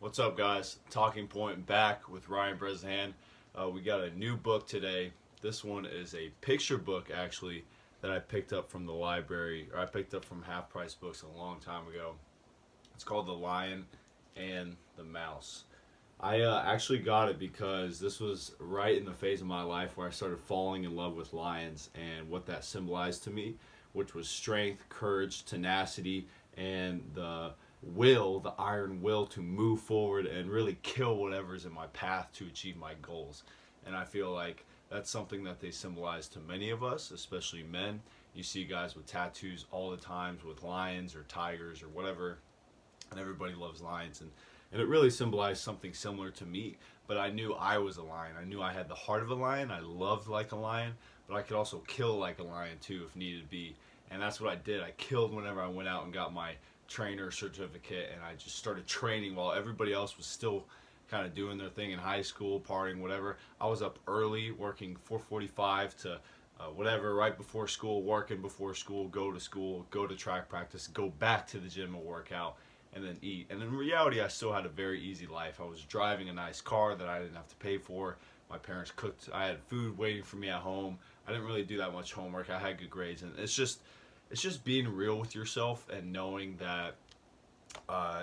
What's up, guys? Talking Point back with Ryan Bresnahan. We got a new book today. This one is a picture book, actually, that I picked up from the library, or I picked up from Half Price Books a long time ago. It's called The Lion and the Mouse. I actually got it because this was right in the phase of my life where I started falling in love with lions and what that symbolized to me, which was strength, courage, tenacity, and the iron will to move forward and really kill whatever's in my path to achieve my goals. And I feel like that's something that they symbolize to many of us, especially men. You see guys with tattoos all the times with lions or tigers or whatever, and everybody loves lions. And it really symbolized something similar to me. But I knew I was a lion. I knew I had the heart of a lion. I loved like a lion, but I could also kill like a lion too if needed be. And that's what I did. I killed whenever I went out and got my trainer certificate, and I just started training while everybody else was still kind of doing their thing in high school, partying, whatever. I was up early, working 4:45 to whatever, right before school, working before school, go to track practice, go back to the gym and work out, and then eat. And in reality, I still had a very easy life. I was driving a nice car that I didn't have to pay for. My parents cooked. I had food waiting for me at home. I didn't really do that much homework. I had good grades, and it's just being real with yourself and knowing that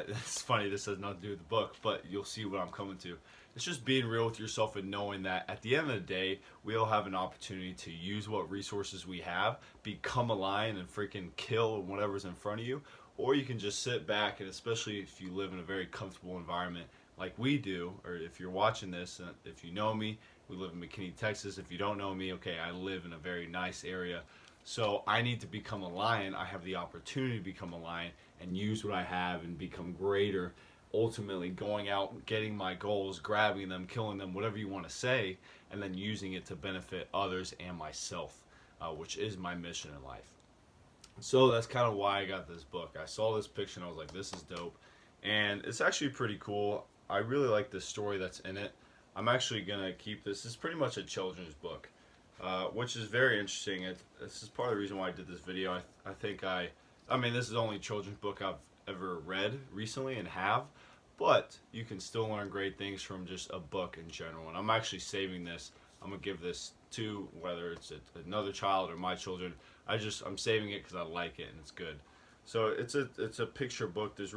it's funny, this has nothing to do with the book, but you'll see what I'm coming to. It's just being real with yourself and knowing that at the end of the day, we all have an opportunity to use what resources we have, become a lion and freaking kill whatever's in front of you, or you can just sit back, and especially if you live in a very comfortable environment like we do, or if you're watching this, if you know me, we live in McKinney, Texas. If you don't know me, okay, I live in a very nice area. So I need to become a lion. I have the opportunity to become a lion and use what I have and become greater. Ultimately, going out, getting my goals, grabbing them, killing them, whatever you want to say, and then using it to benefit others and myself, which is my mission in life. So that's kind of why I got this book. I saw this picture and I was like, this is dope. And it's actually pretty cool. I really like the story that's in it. I'm actually going to keep this. It's pretty much a children's book, which is very interesting. This is part of the reason why I did this video. I mean, this is the only children's book I've ever read recently and have, but you can still learn great things from just a book in general. And I'm actually saving this. I'm gonna give this to whether it's another child or my children. I'm saving it because I like it and it's good. So it's a picture book. There's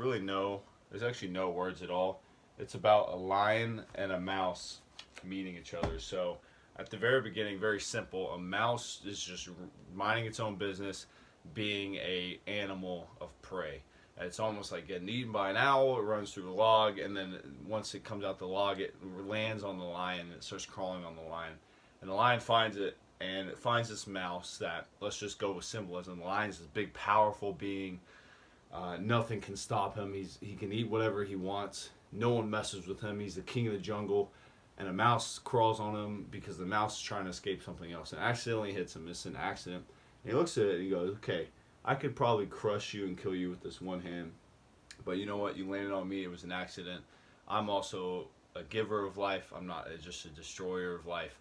actually no words at all. It's about a lion and a mouse meeting each other. So at the very beginning, very simple. A mouse is just minding its own business, being a animal of prey. It's almost like getting eaten by an owl. It runs through the log, and then once it comes out the log, it lands on the lion and it starts crawling on the lion. And the lion finds it, and it finds this mouse that, let's just go with symbolism. The lion's this big, powerful being. Nothing can stop him. He can eat whatever he wants. No one messes with him. He's the king of the jungle. And a mouse crawls on him because the mouse is trying to escape something else and accidentally hits him. It's an accident. And he looks at it and he goes, okay, I could probably crush you and kill you with this one hand. But you know what? You landed on me. It was an accident. I'm also a giver of life. I'm not just a destroyer of life.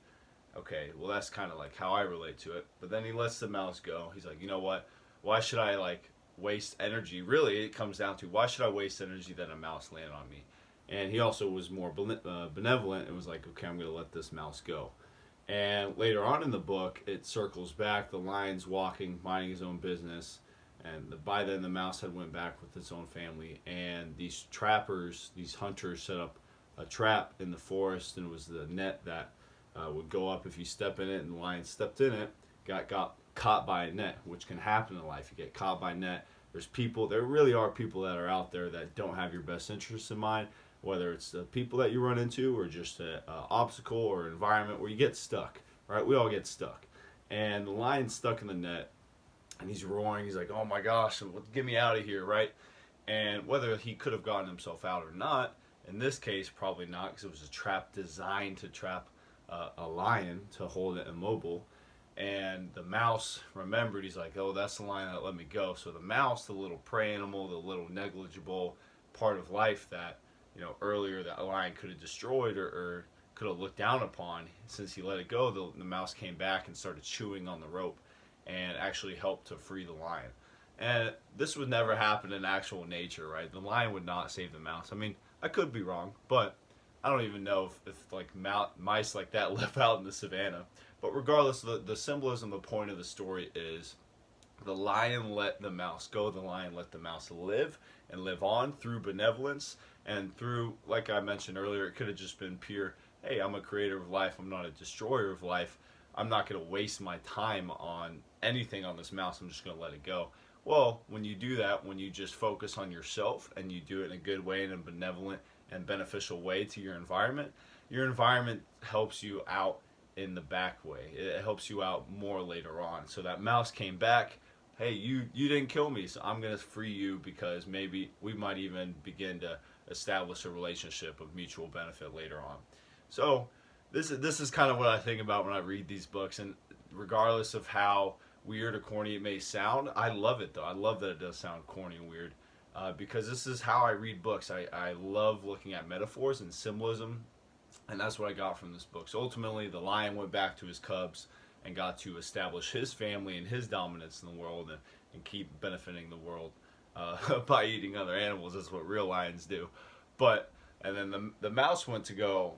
Okay, well, that's kind of like how I relate to it. But then he lets the mouse go. He's like, you know what? Why should I waste energy? Really, it comes down to, why should I waste energy that a mouse landed on me? And he also was more benevolent and was like, okay, I'm going to let this mouse go. And later on in the book, it circles back. The lion's walking, minding his own business, and by then the mouse had went back with its own family. And these trappers, these hunters, set up a trap in the forest, and it was the net that would go up if you step in it. And the lion stepped in it, got caught by a net, which can happen in life. You get caught by a net. There really are people that are out there that don't have your best interests in mind, whether it's the people that you run into or just an obstacle or environment where you get stuck, right? We all get stuck. And the lion's stuck in the net, and he's roaring. He's like, oh my gosh, get me out of here, right? And whether he could have gotten himself out or not, in this case, probably not, because it was a trap designed to trap a lion to hold it immobile. And the mouse remembered. He's like, oh, that's the lion that let me go. So the mouse, the little prey animal, the little negligible part of life that, earlier that lion could have destroyed or could have looked down upon, since he let it go, the mouse came back and started chewing on the rope and actually helped to free the lion. And this would never happen in actual nature, right? The lion would not save the mouse. I mean, I could be wrong, but I don't even know if like mice like that live out in the savannah. But regardless, the symbolism, the point of the story is the lion let the mouse go, the lion let the mouse live and live on through benevolence and through, like I mentioned earlier, it could have just been pure, hey, I'm a creator of life, I'm not a destroyer of life. I'm not going to waste my time on anything on this mouse, I'm just going to let it go. Well, when you do that, when you just focus on yourself and you do it in a good way, in a benevolent and beneficial way to your environment helps you out in the back way. It helps you out more later on. So that mouse came back. Hey, you didn't kill me, so I'm gonna free you because maybe we might even begin to establish a relationship of mutual benefit later on. So this is kind of what I think about when I read these books, and regardless of how weird or corny it may sound, I love it though. I love that it does sound corny and weird. Because this is how I read books. I love looking at metaphors and symbolism, and that's what I got from this book. So ultimately, the lion went back to his cubs and got to establish his family and his dominance in the world, and keep benefiting the world by eating other animals. That's what real lions do. But and then the mouse went to go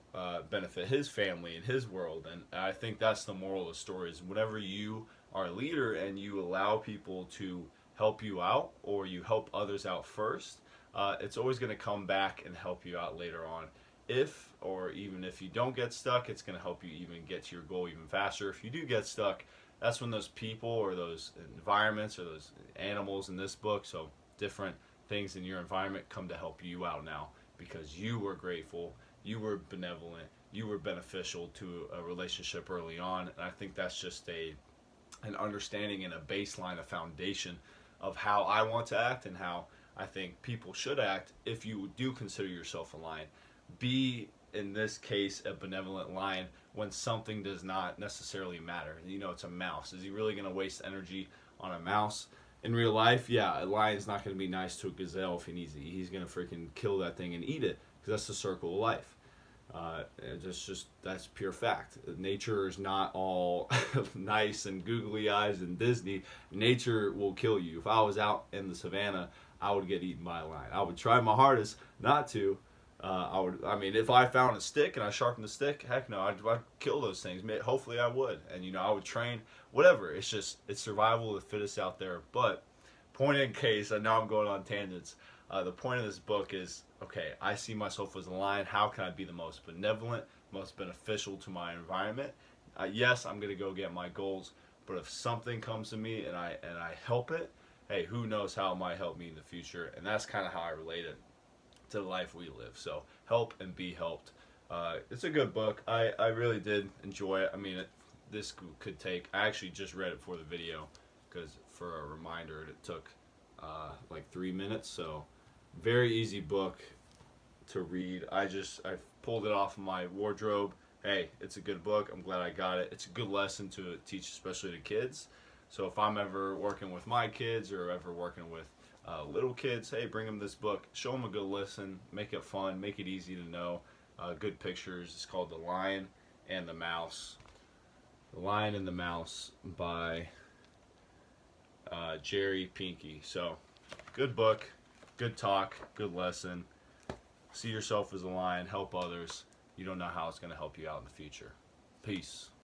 benefit his family and his world, and I think that's the moral of the story. Is whenever you are a leader and you allow people to help you out or you help others out first, it's always going to come back and help you out later on. If or even if you don't get stuck, it's going to help you even get to your goal even faster. If you do get stuck, that's when those people or those environments or those animals in this book, so different things in your environment, come to help you out now because you were grateful, you were benevolent, you were beneficial to a relationship early on. And I think that's just an understanding and a baseline, a foundation of how I want to act and how I think people should act if you do consider yourself a lion. Be, in this case, a benevolent lion when something does not necessarily matter. You know, it's a mouse. Is he really going to waste energy on a mouse? In real life, yeah, a lion's not going to be nice to a gazelle if he needs to eat. He's going to freaking kill that thing and eat it because that's the circle of life. That's pure fact. Nature is not all nice and googly eyes and Disney. Nature will kill you. If I was out in the savannah, I would get eaten by a lion. I would try my hardest not to. I mean, if I found a stick and I sharpened the stick, heck no, I'd kill those things. Hopefully I would, and I would train. Whatever. It's survival of the fittest out there. But point in case, I know I'm going on tangents. The point of this book is, okay, I see myself as a lion. How can I be the most benevolent, most beneficial to my environment? Yes, I'm going to go get my goals, but if something comes to me and I help it, hey, who knows how it might help me in the future? And that's kind of how I relate it to the life we live. So help and be helped. It's a good book. I really did enjoy it. I mean, this could take, I actually just read it for the video because for a reminder, it took like 3 minutes. So very easy book to read. I pulled it off of my wardrobe. Hey, it's a good book. I'm glad I got it. It's a good lesson to teach, especially to kids. So if I'm ever working with my kids or ever working with little kids, hey, bring them this book. Show them a good listen. Make it fun. Make it easy to know. Good pictures. It's called The Lion and the Mouse. The Lion and the Mouse by Jerry Pinkey. So, good book. Good talk, good lesson. See yourself as a lion, help others. You don't know how it's going to help you out in the future. Peace.